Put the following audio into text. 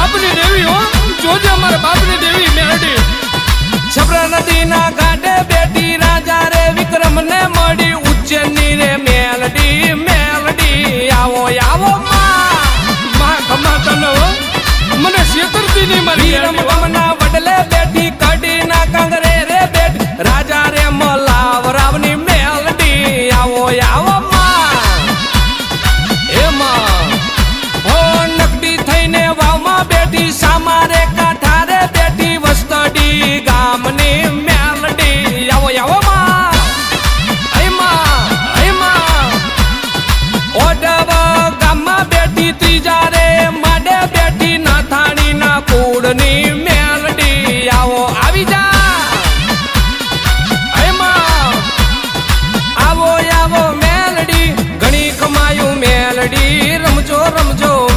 બાપની દેવી હો, જોજે અમારા બાપની દેવી મેરડી. છબરા નદીના ઘાટે બેઠી રાજા રે વિક્રમ ને મળી ઉજ્જૈનની રે મેલડી મેલડી આવો આવો માં ખમા તને હો, મને છેતરતી નહીં મારી રમના વડલે બેઠી કડી ના કાંગરે રે બેઠી રાજા રે મલાવરાવની મેલડી આવો આવો એમાં હો નકડી થઈને વાવમાં બેઠી સામારે કાંઠારે બેઠી વસ્તડી ગામની મેલડી આવો આવો ઓડવ ગામમાં બેઠી ત્રીજા રે માડે બેઠી નાથાણી ના કુળની